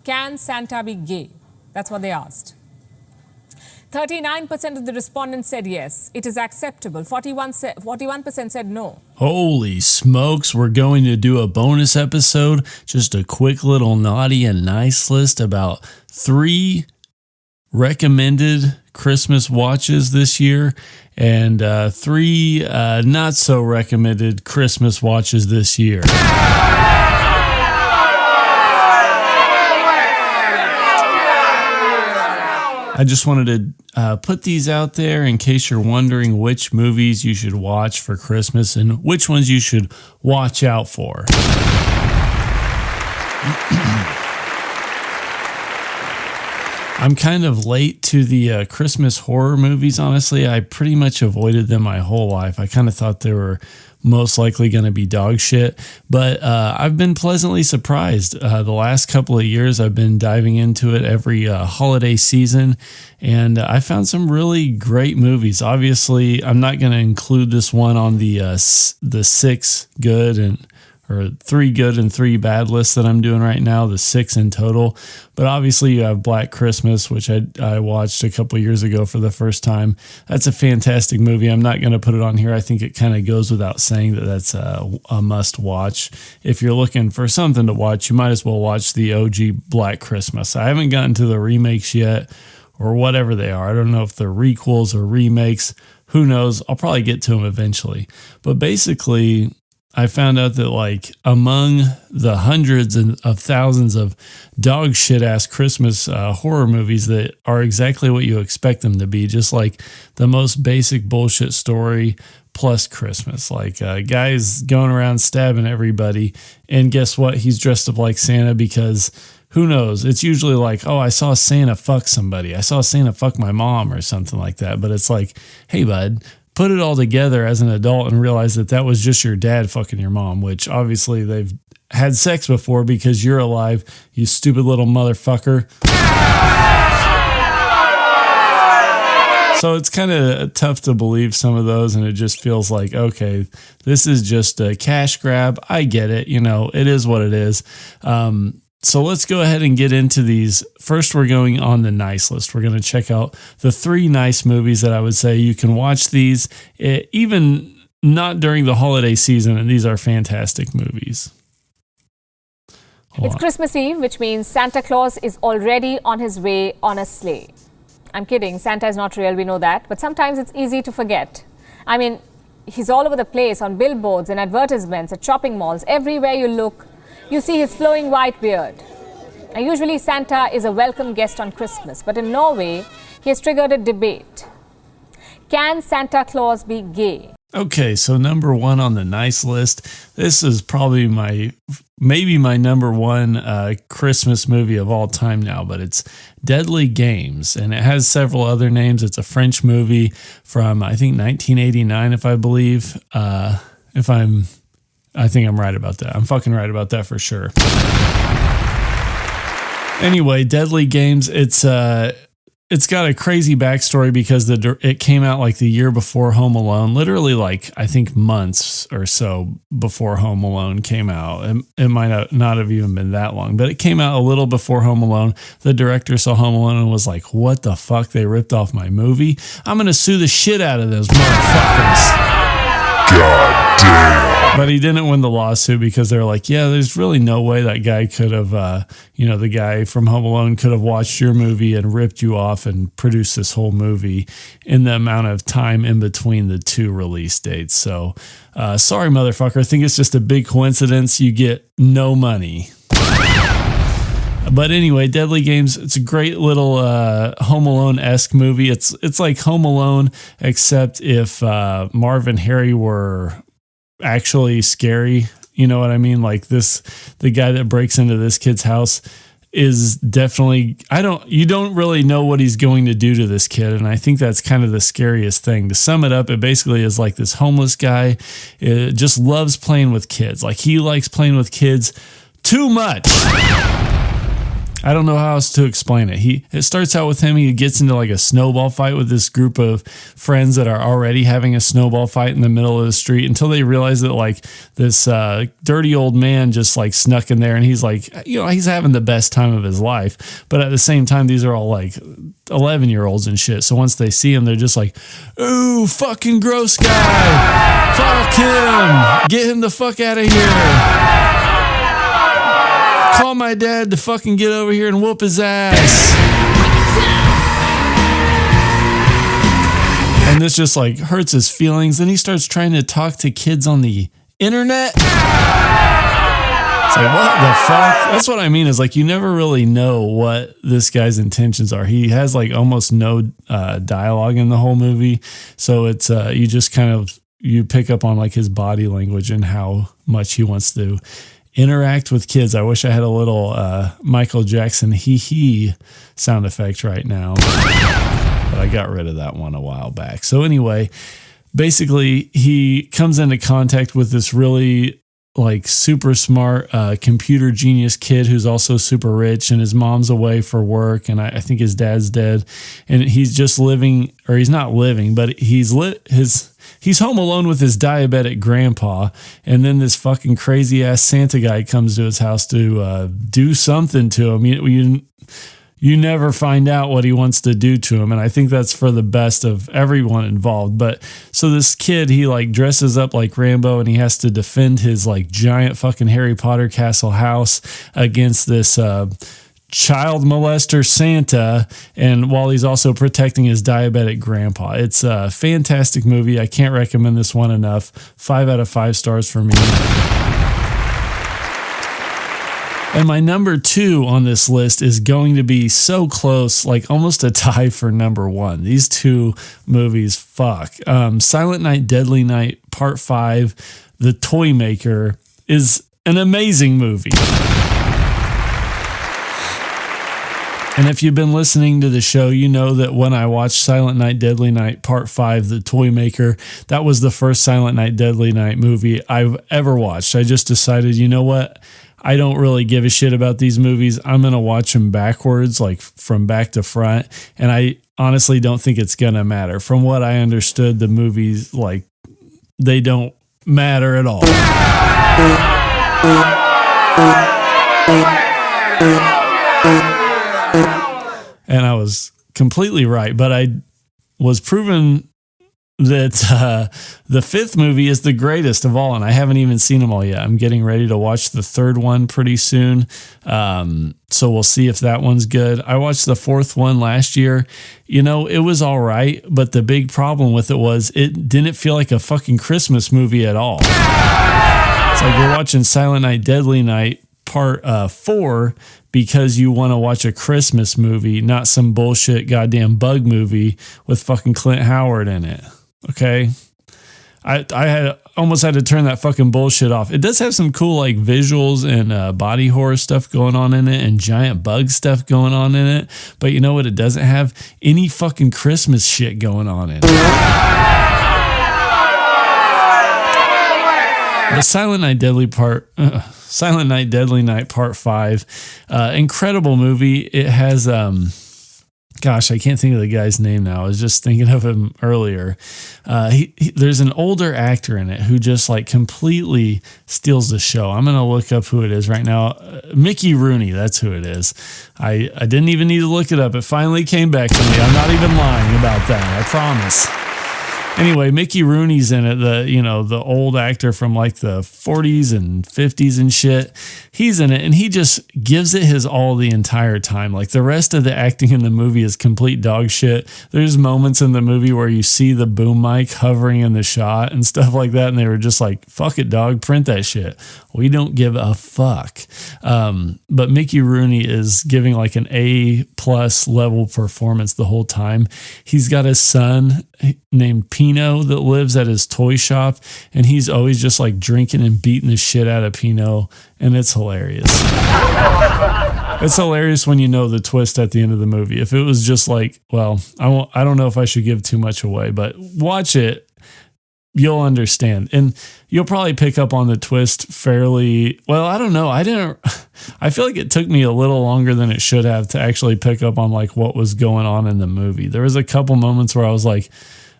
Can Santa be gay? That's what they asked. 39% of the respondents said yes, it is acceptable. 41% said no. Holy smokes, we're going to do a bonus episode, just a quick little naughty and nice list about 3 recommended Christmas watches this year and 3 not so recommended Christmas watches this year. I just wanted to put these out there in case you're wondering which movies you should watch for Christmas and which ones you should watch out for. I'm kind of late to the Christmas horror movies, honestly. I pretty much avoided them my whole life. I kind of thought they were most likely going to be dog shit, but I've been pleasantly surprised. The last couple of years, I've been diving into it every holiday season, and I found some really great movies. Obviously, I'm not going to include this one on the 6 good or 3 good and 3 bad list that I'm doing right now, the 6 in total. But obviously you have Black Christmas, which I watched a couple years ago for the first time. That's a fantastic movie. I'm not going to put it on here. I think it kind of goes without saying that that's a must watch. If you're looking for something to watch, you might as well watch the OG Black Christmas. I haven't gotten to the remakes yet or whatever they are. I don't know if they're requels or remakes. Who knows? I'll probably get to them eventually. But basically, I found out that like among the hundreds of thousands of dog shit ass Christmas horror movies that are exactly what you expect them to be, just like the most basic bullshit story plus Christmas, like guys going around stabbing everybody. And guess what? He's dressed up like Santa because who knows? It's usually like, oh, I saw Santa fuck somebody. I saw Santa fuck my mom or something like that. But it's like, hey, bud, put it all together as an adult and realize that that was just your dad fucking your mom, which obviously they've had sex before because you're alive, you stupid little motherfucker. So it's kind of tough to believe some of those, and it just feels like, okay, this is just a cash grab. I get it. You know, it is what it is. So let's go ahead and get into these. First, we're going on the nice list. We're going to check out the 3 nice movies that I would say you can watch these, even not during the holiday season, and these are fantastic movies. It's Christmas Eve, which means Santa Claus is already on his way on a sleigh. I'm kidding, Santa is not real, we know that, but sometimes it's easy to forget. I mean, he's all over the place on billboards and advertisements at shopping malls. Everywhere you look, you see his flowing white beard. Now, usually Santa is a welcome guest on Christmas, but in Norway, he has triggered a debate. Can Santa Claus be gay? Okay, so number 1 on the nice list. This is probably maybe my number 1 Christmas movie of all time now, but it's Deadly Games, and it has several other names. It's a French movie from, I think, 1989, if I believe. I think I'm right about that. I'm fucking right about that for sure. Anyway, Deadly Games, it's got a crazy backstory because it came out like the year before Home Alone, literally like I think months or so before Home Alone came out. It might not have even been that long, but it came out a little before Home Alone. The director saw Home Alone and was like, what the fuck? They ripped off my movie? I'm going to sue the shit out of those motherfuckers. God damn. But he didn't win the lawsuit because they're like, yeah, there's really no way that guy could have, the guy from Home Alone could have watched your movie and ripped you off and produced this whole movie in the amount of time in between the 2 release dates. So, sorry, motherfucker. I think it's just a big coincidence. You get no money. But anyway, Deadly Games, it's a great little Home Alone-esque movie. It's like Home Alone, except if Marv and Harry were actually scary. You know what I mean? Like the guy that breaks into this kid's house is definitely, you don't really know what he's going to do to this kid. And I think that's kind of the scariest thing. To sum it up, it basically is like this homeless guy just loves playing with kids. Like he likes playing with kids too much. I don't know how else to explain it. It starts out with him. He gets into like a snowball fight with this group of friends that are already having a snowball fight in the middle of the street until they realize that like this dirty old man just like snuck in there, and he's like, he's having the best time of his life. But at the same time, these are all like 11-year-olds and shit. So once they see him, they're just like, ooh, fucking gross guy. Fuck him. Get him the fuck out of here. Call my dad to fucking get over here and whoop his ass. And this just like hurts his feelings. Then he starts trying to talk to kids on the internet. It's like, what the fuck? That's what I mean, is like you never really know what this guy's intentions are. He has like almost no dialogue in the whole movie. So it's you just kind of, you pick up on like his body language and how much he wants to interact with kids. I wish I had a little Michael Jackson hee sound effect right now, but I got rid of that one a while back. So anyway, basically he comes into contact with this really like super smart computer genius kid who's also super rich, and his mom's away for work, and I think his dad's dead, and he's just living, or he's not living, but he's home alone with his diabetic grandpa, and then this fucking crazy ass Santa guy comes to his house to do something to him. You never find out what he wants to do to him, and I think that's for the best of everyone involved. But so this kid, he like dresses up like Rambo, and he has to defend his like giant fucking Harry Potter castle house against this child molester Santa, and while he's also protecting his diabetic grandpa. It's a fantastic movie. I can't recommend this one enough. 5 out of 5 stars for me. And my number 2 on this list is going to be so close, like almost a tie for number 1. These two movies, fuck. Silent Night, Deadly Night, Part 5, The Toy Maker is an amazing movie. And if you've been listening to the show, you know that when I watched Silent Night, Deadly Night, Part 5, The Toy Maker, that was the first Silent Night, Deadly Night movie I've ever watched. I just decided, you know what? I don't really give a shit about these movies. I'm going to watch them backwards, like from back to front. And I honestly don't think it's going to matter. From what I understood, the movies, like, they don't matter at all. And I was completely right, but I was proven that the 5th movie is the greatest of all, and I haven't even seen them all yet. I'm getting ready to watch the 3rd one pretty soon, so we'll see if that one's good. I watched the 4th one last year. It was all right, but the big problem with it was it didn't feel like a fucking Christmas movie at all. It's like you're watching Silent Night, Deadly Night, Part 4, because you want to watch a Christmas movie, not some bullshit goddamn bug movie with fucking Clint Howard in it. Okay? I almost had to turn that fucking bullshit off. It does have some cool like visuals and body horror stuff going on in it and giant bug stuff going on in it. But you know what? It doesn't have any fucking Christmas shit going on in it. The Silent Night, Deadly Night Part 5, incredible movie. It has, gosh, I can't think of the guy's name now. I was just thinking of him earlier. There's an older actor in it who just like completely steals the show. I'm going to look up who it is right now. Mickey Rooney, that's who it is. I didn't even need to look it up. It finally came back to me. I'm not even lying about that. I promise. Anyway, Mickey Rooney's in it, the old actor from like the 40s and 50s and shit. He's in it, and he just gives it his all the entire time. Like the rest of the acting in the movie is complete dog shit. There's moments in the movie where you see the boom mic hovering in the shot and stuff like that, and they were just like, fuck it, dog, print that shit. We don't give a fuck. But Mickey Rooney is giving like an A+ level performance the whole time. He's got a son named Pino that lives at his toy shop, and he's always just like drinking and beating the shit out of Pino, and it's hilarious. It's hilarious when you know the twist at the end of the movie. If it was just like, well, I don't know if I should give too much away, but watch it. you'll understand. And you'll probably pick up on the twist fairly well. I don't know. I feel like it took me a little longer than it should have to actually pick up on like what was going on in the movie. There was a couple moments where I was like,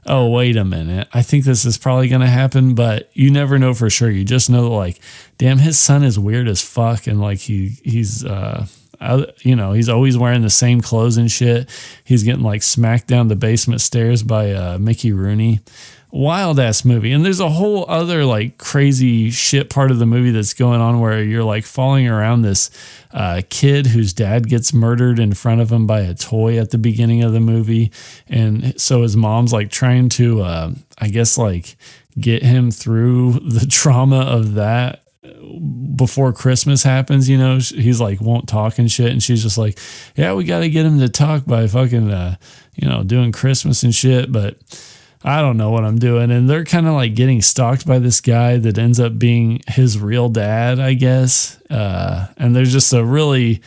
oh, wait a minute. I think this is probably going to happen, but you never know for sure. You just know that like, damn, his son is weird as fuck. And like he's always wearing the same clothes and shit. He's getting like smacked down the basement stairs by Mickey Rooney. Wild ass movie. And there's a whole other like crazy shit part of the movie that's going on where you're like following around this kid whose dad gets murdered in front of him by a toy at the beginning of the movie. And so his mom's like trying to, I guess, like get him through the trauma of that before Christmas happens. He's like won't talk and shit, and she's just like, yeah, we got to get him to talk by fucking doing Christmas and shit, but I don't know what I'm doing. And they're kind of like getting stalked by this guy that ends up being his real dad, I guess. And there's just a really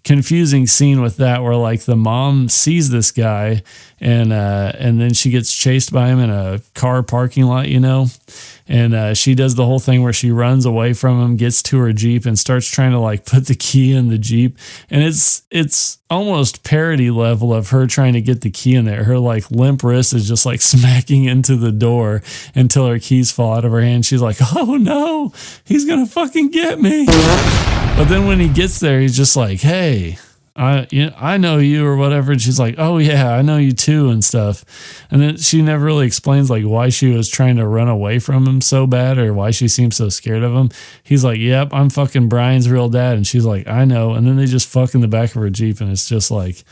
confusing scene with that where like the mom sees this guy and then she gets chased by him in a car parking lot, and she does the whole thing where she runs away from him, gets to her Jeep and starts trying to like put the key in the Jeep. And it's almost parody level of her trying to get the key in there. Her like limp wrist is just like smacking into the door until her keys fall out of her hand. She's like, oh no, he's going to fucking get me. But then when he gets there, he's just like, hey, I know you or whatever. And she's like, oh yeah, I know you too and stuff. And then she never really explains like why she was trying to run away from him so bad or why she seems so scared of him. He's like, yep, I'm fucking Brian's real dad. And she's like, I know. And then they just fuck in the back of her Jeep. And it's just like,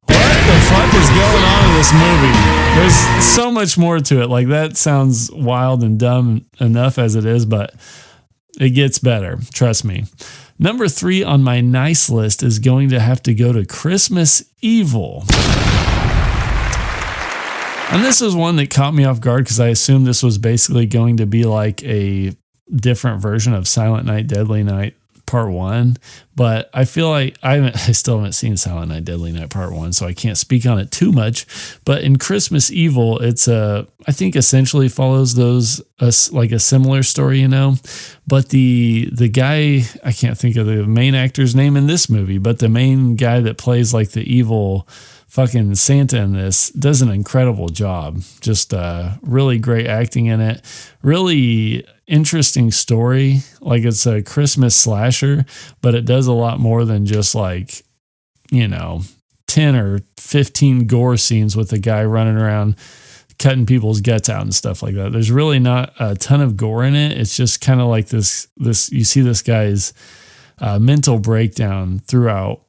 what the fuck is going on in this movie? There's so much more to it. Like that sounds wild and dumb enough as it is, but it gets better. Trust me. Number 3 on my nice list is going to have to go to Christmas Evil. And this was one that caught me off guard because I assumed this was basically going to be like a different version of Silent Night, Deadly Night Part 1. But I feel like I still haven't seen Silent Night, Deadly Night Part 1, so I can't speak on it too much. But in Christmas Evil, it's I think essentially follows like a similar story, But the guy, I can't think of the main actor's name in this movie, but the main guy that plays like the evil fucking Santa in this does an incredible job. Just really great acting in it. Really interesting story. Like it's a Christmas slasher, but it does a lot more than just like, 10 or 15 gore scenes with a guy running around cutting people's guts out and stuff like that. There's really not a ton of gore in it. It's just kind of like this, you see this guy's mental breakdown throughout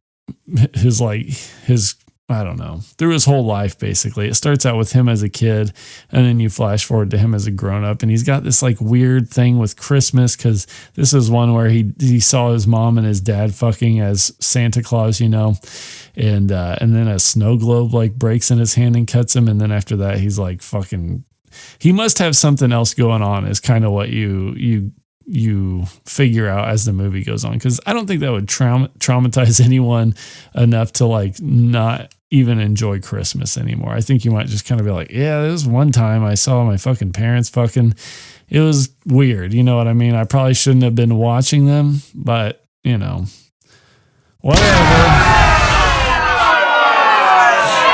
through his whole life, basically. It starts out with him as a kid, and then you flash forward to him as a grown-up, and he's got this like weird thing with Christmas, because this is one where he saw his mom and his dad fucking as Santa Claus, and then a snow globe like breaks in his hand and cuts him, and then after that he's like fucking, he must have something else going on, is kind of what you figure out as the movie goes on, because I don't think that would traumatize anyone enough to like not even enjoy Christmas anymore. I think you might just kind of be like, yeah, this was one time I saw my fucking parents fucking, it was weird, you know what I mean? I probably shouldn't have been watching them, but whatever.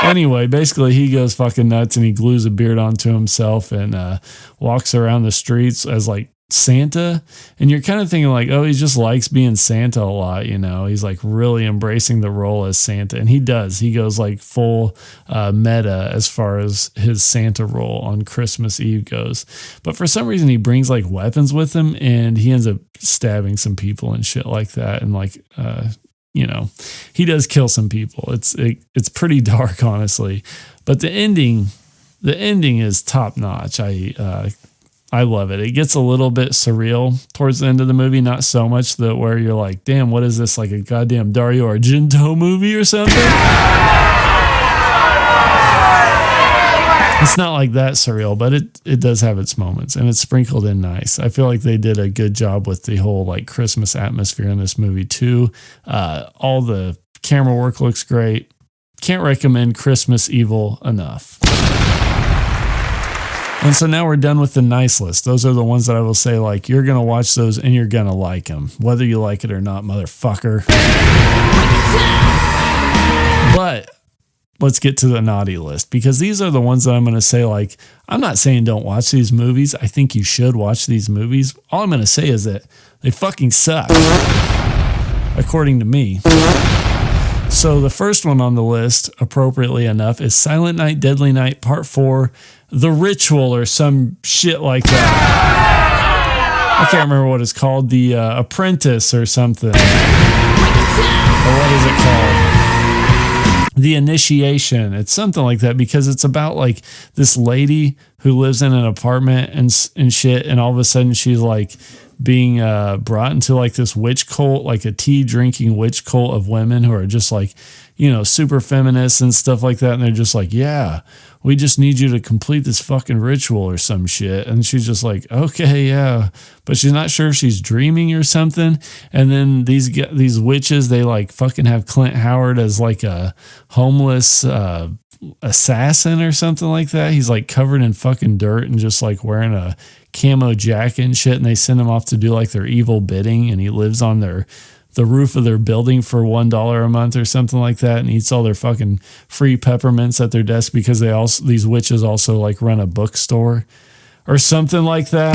Anyway, basically he goes fucking nuts and he glues a beard onto himself and walks around the streets as like Santa, and you're kind of thinking like, oh, he just likes being Santa a lot, he's like really embracing the role as Santa, and he goes like full meta as far as his Santa role on Christmas Eve goes. But for some reason he brings like weapons with him, and he ends up stabbing some people and shit like that, and like he does kill some people. It's pretty dark, honestly, but the ending is top notch. I love it. It gets a little bit surreal towards the end of the movie, not so much that where you're like, damn, what is this, like a goddamn Dario Argento movie or something? It's not like that surreal, but it does have its moments, and it's sprinkled in nice. I feel like they did a good job with the whole like Christmas atmosphere in this movie too. All the camera work looks great. Can't recommend Christmas Evil enough. And so now we're done with the nice list. Those are the ones that I will say, like, you're going to watch those and you're going to like them, whether you like it or not, motherfucker. But let's get to the naughty list, because these are the ones that I'm going to say, like, I'm not saying don't watch these movies. I think you should watch these movies. All I'm going to say is that they fucking suck, according to me. So the first one on the list, appropriately enough, is Silent Night, Deadly Night, Part 4, The Ritual, or some shit like that. I can't remember what it's called. The Apprentice or something. Or what is it called? The Initiation. It's something like that, because it's about like this lady who lives in an apartment and shit, and all of a sudden she's like being brought into like this witch cult, like a tea drinking witch cult of women who are just like, you know, super feminists and stuff like that. And they're just like, yeah, we just need you to complete this fucking ritual or some shit. And she's just like, okay, yeah. But she's not sure if she's dreaming or something. And then these witches, they like fucking have Clint Howard as like a homeless assassin or something like that. He's like covered in fucking dirt and just like wearing a camo jacket and shit. And they send him off to do like their evil bidding. And he lives on the roof of their building for $1 a month or something like that, and eats all their fucking free peppermints at their desk, because these witches also like run a bookstore or something like that.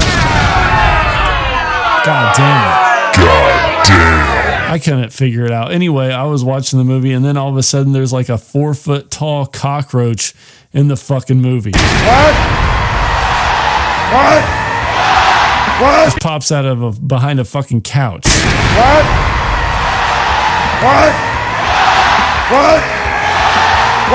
God damn it. I couldn't figure it out. Anyway, I was watching the movie, and then all of a sudden there's like a 4-foot tall cockroach in the fucking movie. What? Just pops out of behind a fucking couch. What?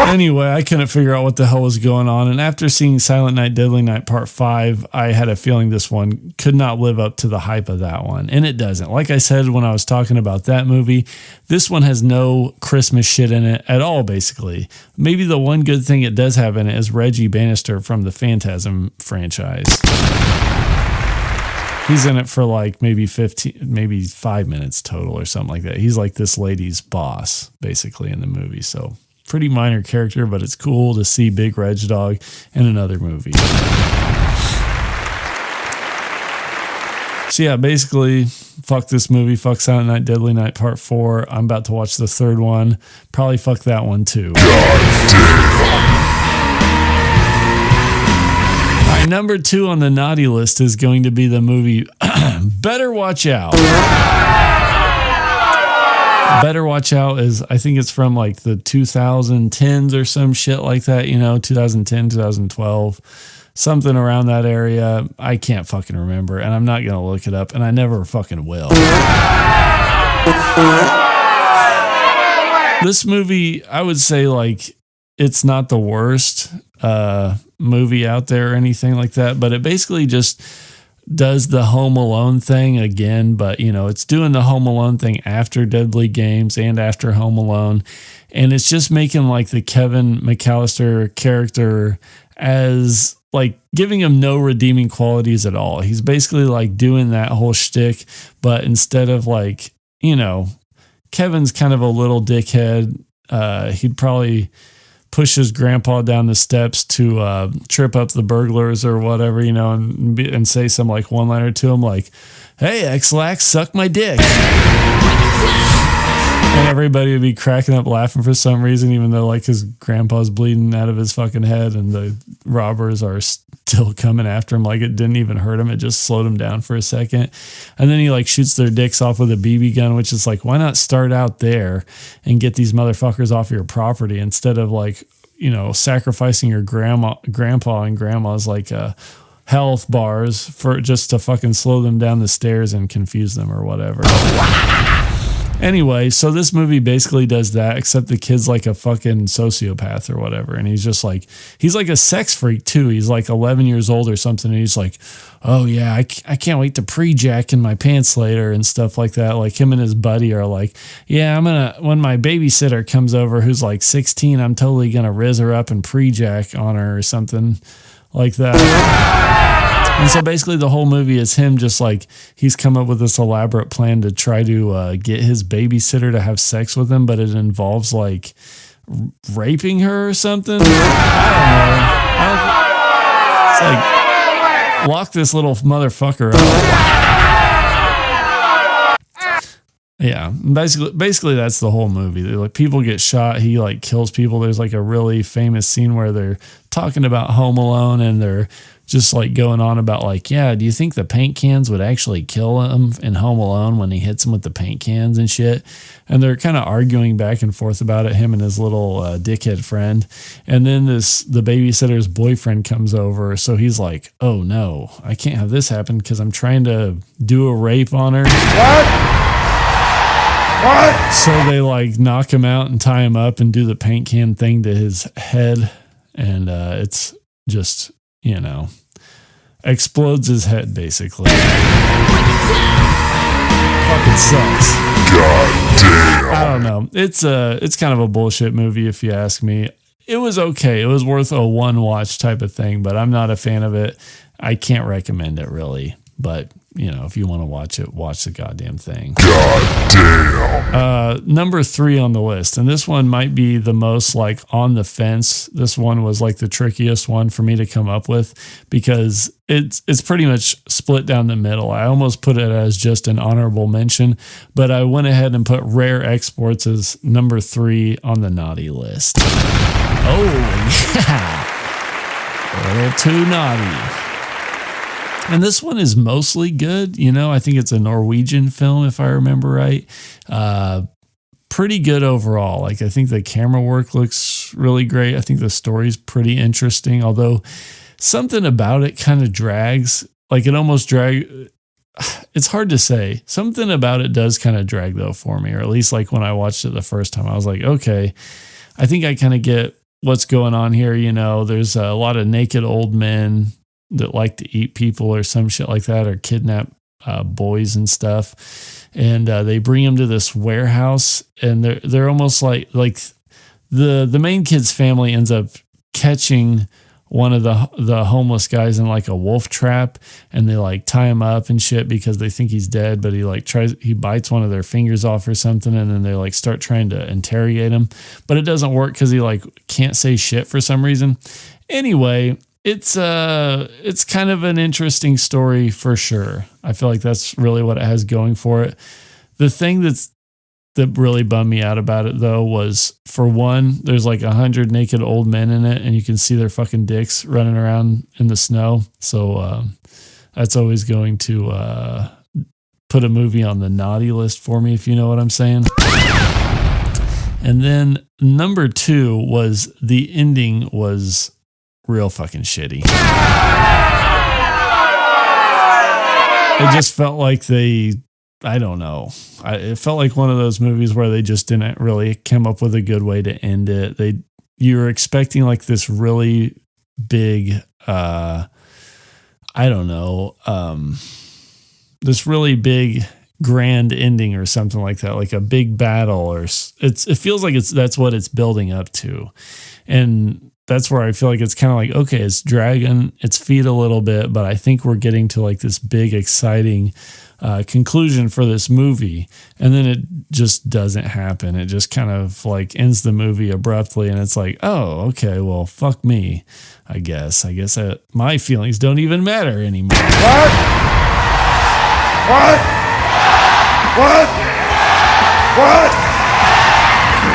Anyway, I couldn't figure out what the hell was going on. And after seeing Silent Night, Deadly Night Part 5, I had a feeling this one could not live up to the hype of that one. And it doesn't. Like I said when I was talking about that movie, this one has no Christmas shit in it at all, basically. Maybe the one good thing it does have in it is Reggie Bannister from the Phantasm franchise. He's in it for like maybe 5 minutes total or something like that. He's like this lady's boss, basically, in the movie. So pretty minor character, but it's cool to see Big Reg Dog in another movie. So yeah, basically, fuck this movie. Fuck Silent Night, Deadly Night Part 4. I'm about to watch the third one. Probably fuck that one too. All right, number 2 on the naughty list is going to be the movie Better Watch Out. Better Watch Out is, I think it's from like the 2010s or some shit like that, 2010, 2012, something around that area. I can't fucking remember, and I'm not going to look it up, and I never fucking will. This movie, I would say, like, it's not the worst movie out there or anything like that, but it basically just does the Home Alone thing again, but it's doing the Home Alone thing after Deadly Games and after Home Alone, and it's just making like the Kevin McAllister character as like giving him no redeeming qualities at all. He's basically like doing that whole shtick, but instead of like, Kevin's kind of a little dickhead. He'd probably push his grandpa down the steps to trip up the burglars or whatever, and say some like one-liner to him like, "Hey, X-Lax, suck my dick." And everybody would be cracking up laughing for some reason, even though like his grandpa's bleeding out of his fucking head and the robbers are still coming after him like it didn't even hurt him. It just slowed him down for a second. And then he like shoots their dicks off with a BB gun, which is like, why not start out there and get these motherfuckers off your property instead of like, sacrificing your grandpa and grandma's like health bars for just to fucking slow them down the stairs and confuse them or whatever. Anyway, so this movie basically does that, except the kid's like a fucking sociopath or whatever. And he's just like, he's like a sex freak too. He's like 11 years old or something. And he's like, oh yeah, I can't wait to pre-jack in my pants later and stuff like that. Like him and his buddy are like, yeah, when my babysitter comes over who's like 16, I'm totally going to rizz her up and pre-jack on her or something like that. And so basically the whole movie is him just like, he's come up with this elaborate plan to try to get his babysitter to have sex with him, but it involves like raping her or something. I don't know. It's like, lock this little motherfucker up. Yeah, basically that's the whole movie. Like, people get shot. He like kills people. There's like a really famous scene where they're talking about Home Alone, and they're just like going on about like, yeah, do you think the paint cans would actually kill him in Home Alone when he hits him with the paint cans and shit? And they're kind of arguing back and forth about it, him and his little dickhead friend. And then the babysitter's boyfriend comes over. So he's like, oh no, I can't have this happen because I'm trying to do a rape on her. What? So they like knock him out and tie him up and do the paint can thing to his head. And it's just, you know, explodes his head basically. Fucking sucks. God damn. I don't know. It's kind of a bullshit movie if you ask me. It was okay. It was worth a one watch type of thing, but I'm not a fan of it. I can't recommend it really. But, you know, if you want to watch it, watch the goddamn thing. God damn. Number 3 on the list. And this one might be the most like on the fence. This one was like the trickiest one for me to come up with because it's pretty much split down the middle. I almost put it as just an honorable mention, but I went ahead and put Rare Exports as number 3 on the naughty list. Oh, yeah. A little too naughty. And this one is mostly good. You know, I think it's a Norwegian film, if I remember right. Pretty good overall. Like, I think the camera work looks really great. I think the story's pretty interesting, although something about it kind of drags. Like, it almost it's hard to say. Something about it does kind of drag, though, for me. Or at least, like, when I watched it the first time, I was like, okay, I think I kind of get what's going on here. You know, there's a lot of naked old men that like to eat people or some shit like that, or kidnap boys and stuff. And they bring them to this warehouse, and they're almost like the main kid's family ends up catching one of the homeless guys in like a wolf trap, and they like tie him up and shit because they think he's dead, but he bites one of their fingers off or something, and then they like start trying to interrogate him, but it doesn't work because he like can't say shit for some reason. Anyway, it's kind of an interesting story for sure. I feel like that's really what it has going for it. The thing that really bummed me out about it though was, for one, there's like 100 naked old men in it, and you can see their fucking dicks running around in the snow. So that's always going to put a movie on the naughty list for me, if you know what I'm saying. And then number 2 was the ending was real fucking shitty. It just felt like I don't know. It felt like one of those movies where they just didn't really come up with a good way to end it. You were expecting like this really big, I don't know, this really big grand ending or something like that, like a big battle, or it feels like that's what it's building up to. And that's where I feel like it's kind of like, okay, it's dragging its feet a little bit, but I think we're getting to like this big, exciting conclusion for this movie. And then it just doesn't happen. It just kind of like ends the movie abruptly. And it's like, oh, okay, well, fuck me, I guess. My feelings don't even matter anymore. What?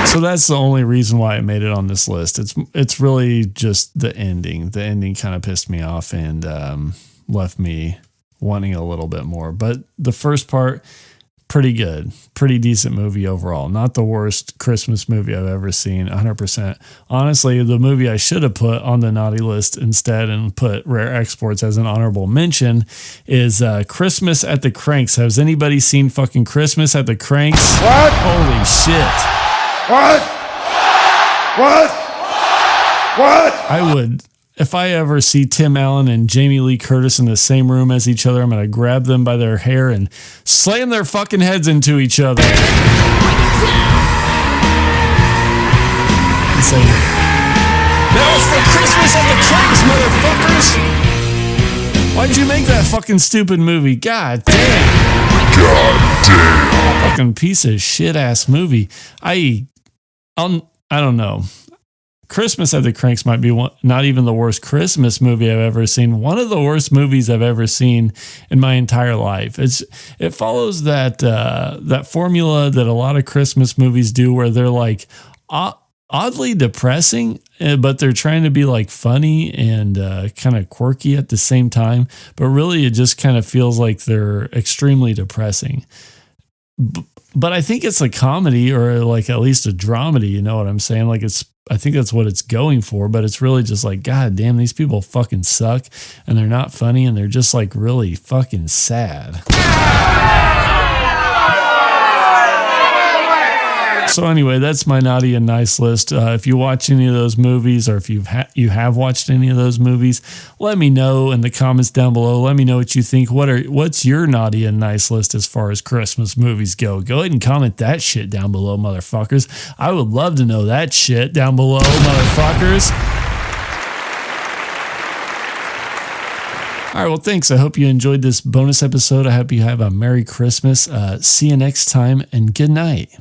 So that's the only reason why I made it on this list. It's really just the ending. The ending kind of pissed me off and left me wanting a little bit more. But the first part, pretty good. Pretty decent movie overall. Not the worst Christmas movie I've ever seen, 100%. Honestly, the movie I should have put on the naughty list instead and put Rare Exports as an honorable mention is Christmas at the Cranks. Has anybody seen fucking Christmas at the Cranks? What? Holy shit. What? I would, if I ever see Tim Allen and Jamie Lee Curtis in the same room as each other, I'm going to grab them by their hair and slam their fucking heads into each other. And say, that was for Christmas at the Cranks, motherfuckers! Why'd you make that fucking stupid movie? God damn. Fucking piece of shit ass movie. I don't know. Christmas at the Cranks might be not even the worst Christmas movie I've ever seen. One of the worst movies I've ever seen in my entire life. It follows that formula that a lot of Christmas movies do, where they're like oddly depressing, but they're trying to be like funny and kind of quirky at the same time. But really, it just kind of feels like they're extremely depressing. But I think it's a comedy, or like at least a dramedy. You know what I'm saying? Like I think that's what it's going for, but it's really just like, God damn, these people fucking suck, and they're not funny, and they're just like really fucking sad. So anyway, that's my naughty and nice list. If you watch any of those movies, or if you have watched any of those movies, let me know in the comments down below. Let me know what you think. What's your naughty and nice list as far as Christmas movies go? Go ahead and comment that shit down below, motherfuckers. I would love to know that shit down below, motherfuckers. All right, well, thanks. I hope you enjoyed this bonus episode. I hope you have a Merry Christmas. See you next time, and good night.